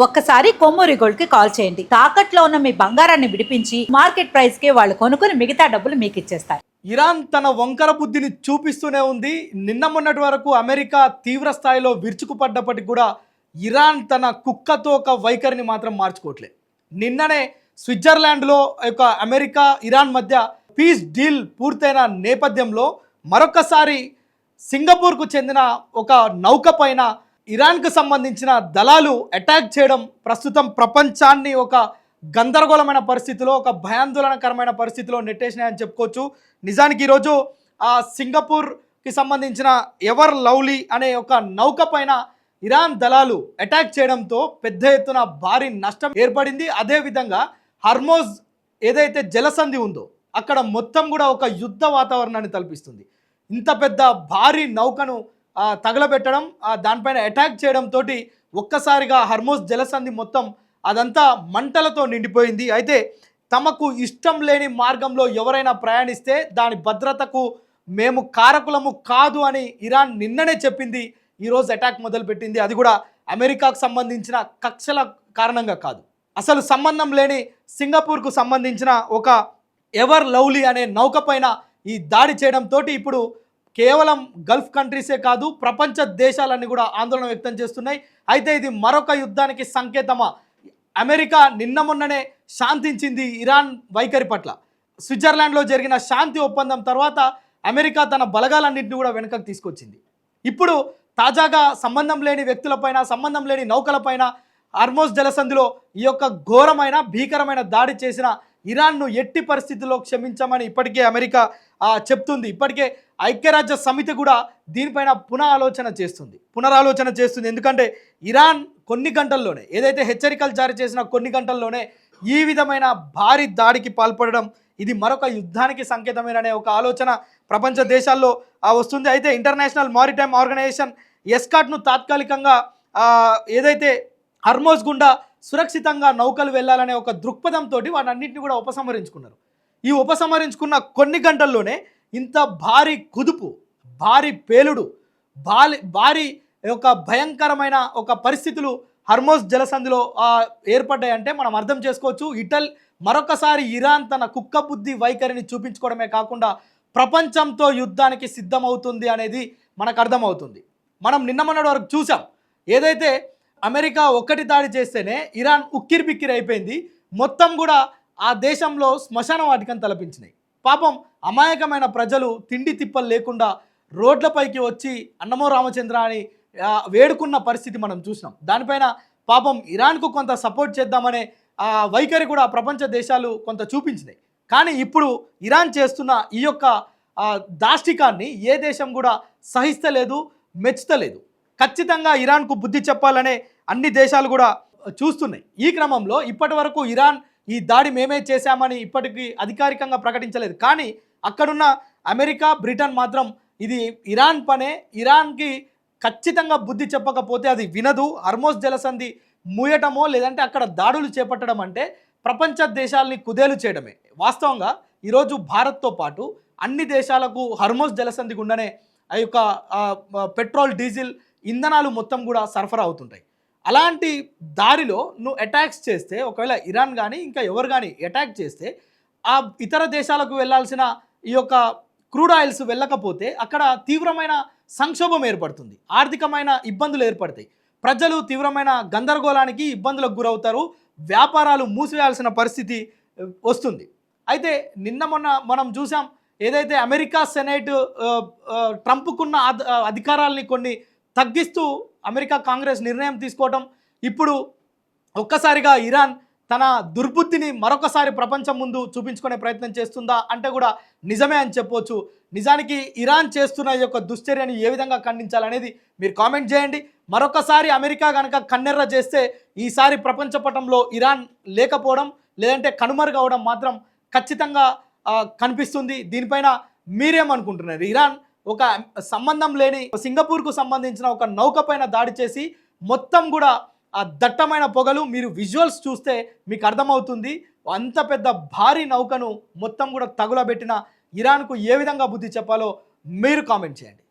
ఒక్కసారి కొమ్మూరి గోల్డ్ కి కాల్ చేయండి. తాకట్లో ఉన్న మీ బంగారాన్ని విడిపించి మార్కెట్ ప్రైస్ కి వాళ్ళు కొనుక్కుని మిగతా డబ్బులు మీకు ఇచ్చేస్తారు. ఇరాన్ తన వంకర బుద్ధిని చూపిస్తూనే ఉంది. నిన్న మొన్నటి వరకు అమెరికా తీవ్ర స్థాయిలో విరుచుకుపడ్డప్పటికి కూడా ఇరాన్ తన కుక్కతో ఒక వైఖరిని మాత్రం మార్చుకోవట్లేదు. నిన్ననే స్విట్జర్లాండ్లో అమెరికా ఇరాన్ మధ్య పీస్ డీల్ పూర్తయిన నేపథ్యంలో మరొకసారి సింగపూర్కు చెందిన ఒక నౌక పైన ఇరాన్కు సంబంధించిన దళాలు అటాక్ చేయడం ప్రస్తుతం ప్రపంచాన్ని ఒక గందరగోళమైన పరిస్థితిలో, ఒక భయాందోళనకరమైన పరిస్థితిలో నెట్టేసినాయని చెప్పుకోవచ్చు. నిజానికి ఈరోజు ఆ సింగపూర్కి సంబంధించిన ఎవర్ లవ్లీ అనే ఒక నౌక పైన ఇరాన్ దళాలు అటాక్ చేయడంతో పెద్ద ఎత్తున భారీ నష్టం ఏర్పడింది. అదేవిధంగా హర్మోజ్ ఏదైతే జలసంధి ఉందో అక్కడ మొత్తం కూడా ఒక యుద్ధ వాతావరణాన్ని తలపిస్తుంది. ఇంత పెద్ద భారీ నౌకను తగలబెట్టడం, దానిపైన అటాక్ చేయడంతో ఒక్కసారిగా హర్మోజ్ జలసంధి మొత్తం అదంతా మంటలతో నిండిపోయింది. అయితే తమకు ఇష్టం లేని మార్గంలో ఎవరైనా ప్రయాణిస్తే దాని భద్రతకు మేము కారకులము కాదు అని ఇరాన్ నిన్ననే చెప్పింది. ఈరోజు అటాక్ మొదలుపెట్టింది. అది కూడా అమెరికాకు సంబంధించిన కక్షల కారణంగా కాదు, అసలు సంబంధం లేని సింగపూర్కు సంబంధించిన ఒక ఎవర్ లవ్లీ అనే నౌక పైన ఈ దాడి చేయడంతో ఇప్పుడు కేవలం గల్ఫ్ కంట్రీసే కాదు, ప్రపంచ దేశాలన్నీ కూడా ఆందోళన వ్యక్తం చేస్తున్నాయి. అయితే ఇది మరొక యుద్ధానికి సంకేతమా? అమెరికా నిన్న మొన్ననే శాంతించింది ఇరాన్ వైఖరి పట్ల. స్విట్జర్లాండ్లో జరిగిన శాంతి ఒప్పందం తర్వాత అమెరికా తన బలగాలన్నింటినీ కూడా వెనుకకు తీసుకొచ్చింది. ఇప్పుడు తాజాగా సంబంధం లేని వ్యక్తులపైన, సంబంధం లేని నౌకలపైన హర్మోజ్ జలసంధిలో ఈ యొక్క ఘోరమైన భీకరమైన దాడి చేసిన ఇరాన్ను ఎట్టి పరిస్థితుల్లో క్షమించమని ఇప్పటికే అమెరికా చెప్తుంది. ఇప్పటికే ఐక్యరాజ్య సమితి కూడా దీనిపైన పునరాలోచన చేస్తుంది. ఎందుకంటే ఇరాన్ కొన్ని గంటల్లోనే, ఏదైతే హెచ్చరికలు జారీ చేసిన కొన్ని గంటల్లోనే ఈ విధమైన భారీ దాడికి పాల్పడడం ఇది మరొక యుద్ధానికి సంకేతమేననే ఒక ఆలోచన ప్రపంచ దేశాల్లో వస్తుంది. అయితే ఇంటర్నేషనల్ మారిటైమ్ ఆర్గనైజేషన్ ఎస్కాట్ను తాత్కాలికంగా ఏదైతే హర్మోజ్ గుండా సురక్షితంగా నౌకలు వెళ్ళాలనే ఒక దృక్పథంతో వాటన్నింటినీ కూడా ఉపసంహరించుకున్నారు. ఈ ఉపసంహరించుకున్న కొన్ని గంటల్లోనే ఇంత భారీ కుదుపు, భారీ పేలుడు, భారీ ఒక భయంకరమైన ఒక పరిస్థితులు హర్మోజ్ జలసంధిలో ఏర్పడ్డాయంటే మనం అర్థం చేసుకోవచ్చు. మరొకసారి ఇరాన్ తన కుక్క బుద్ధి వైఖరిని చూపించుకోవడమే కాకుండా ప్రపంచంతో యుద్ధానికి సిద్ధమవుతుంది అనేది మనకు అర్థమవుతుంది. మనం నిన్న మొన్నటి వరకు చూసాం, ఏదైతే అమెరికా ఒక్కటి దాడి చేస్తేనే ఇరాన్ ఉక్కిరిబిక్కిరి అయిపోయింది. మొత్తం కూడా ఆ దేశంలో శ్మశాన వాటికను తలపించినాయి. పాపం అమాయకమైన ప్రజలు తిండి తిప్పలు లేకుండా రోడ్లపైకి వచ్చి అన్నమో రామచంద్ర అని వేడుకున్న పరిస్థితి మనం చూసినాం. దానిపైన పాపం ఇరాన్కు కొంత సపోర్ట్ చేద్దామనే వైఖరి కూడా ప్రపంచ దేశాలు కొంత చూపించినాయి. కానీ ఇప్పుడు ఇరాన్ చేస్తున్న ఈ యొక్క దాష్టికాన్ని ఏ దేశం కూడా సహిస్తలేదు, మెచ్చుతలేదు. ఖచ్చితంగా ఇరాన్కు బుద్ధి చెప్పాలనే అన్ని దేశాలు కూడా చూస్తున్నాయి. ఈ క్రమంలో ఇప్పటి వరకు ఇరాన్ ఈ దాడి మేమే చేశామని ఇప్పటికీ అధికారికంగా ప్రకటించలేదు. కానీ అక్కడున్న అమెరికా, బ్రిటన్ మాత్రం ఇది ఇరాన్ పనే, ఇరాన్కి ఖచ్చితంగా బుద్ధి చెప్పకపోతే అది వినదు, హర్మోజ్ జలసంధి మూయటమో లేదంటే అక్కడ దాడులు చేపట్టడం అంటే ప్రపంచ దేశాలని కుదేలు చేయడమే. వాస్తవంగా ఈరోజు భారత్తో పాటు అన్ని దేశాలకు హర్మోజ్ జలసంధి గుండానే ఆ యొక్క పెట్రోల్, డీజిల్, ఇంధనాలు మొత్తం కూడా సరఫరా అవుతుంటాయి. అలాంటి దారిలో నువ్వు అటాక్స్ చేస్తే, ఒకవేళ ఇరాన్ కానీ ఇంకా ఎవరు కానీ అటాక్ చేస్తే ఆ ఇతర దేశాలకు వెళ్ళాల్సిన ఈ యొక్క క్రూడ్ ఆయిల్స్ వెళ్ళకపోతే అక్కడ తీవ్రమైన సంక్షోభం ఏర్పడుతుంది, ఆర్థికమైన ఇబ్బందులు ఏర్పడతాయి, ప్రజలు తీవ్రమైన గందరగోళానికి, ఇబ్బందులకు గురవుతారు, వ్యాపారాలు మూసివేయాల్సిన పరిస్థితి వస్తుంది. అయితే నిన్న మొన్న మనం చూసాం, ఏదైతే అమెరికా సెనేట్ ట్రంప్కున్న అధికారాలని కొన్ని తగ్గిస్తూ అమెరికా కాంగ్రెస్ నిర్ణయం తీసుకోవటం, ఇప్పుడు ఒక్కసారిగా ఇరాన్ తన దుర్బుద్ధిని మరొకసారి ప్రపంచం ముందు చూపించుకునే ప్రయత్నం చేస్తుందా అంటే కూడా నిజమే అని చెప్పవచ్చు. నిజానికి ఇరాన్ చేస్తున్న ఈ యొక్క దుశ్చర్యని ఏ విధంగా ఖండించాలనేది మీరు కామెంట్ చేయండి. మరొకసారి అమెరికా కనుక కన్నెర్ర చేస్తే ఈసారి ప్రపంచ పటంలో ఇరాన్ లేకపోవడం లేదంటే కనుమరుగవడం మాత్రం ఖచ్చితంగా కనిపిస్తుంది. దీనిపైన మీరేమనుకుంటున్నారు? ఇరాన్ ఒక సంబంధం లేని సింగపూర్కు సంబంధించిన ఒక నౌక పైన దాడి చేసి మొత్తం కూడా ఆ దట్టమైన పొగలు, మీరు విజువల్స్ చూస్తే మీకు అర్థమవుతుంది. అంత పెద్ద భారీ నౌకను మొత్తం కూడా తగులబెట్టిన ఇరాన్కు ఏ విధంగా బుద్ధి చెప్పాలో మీరు కామెంట్ చేయండి.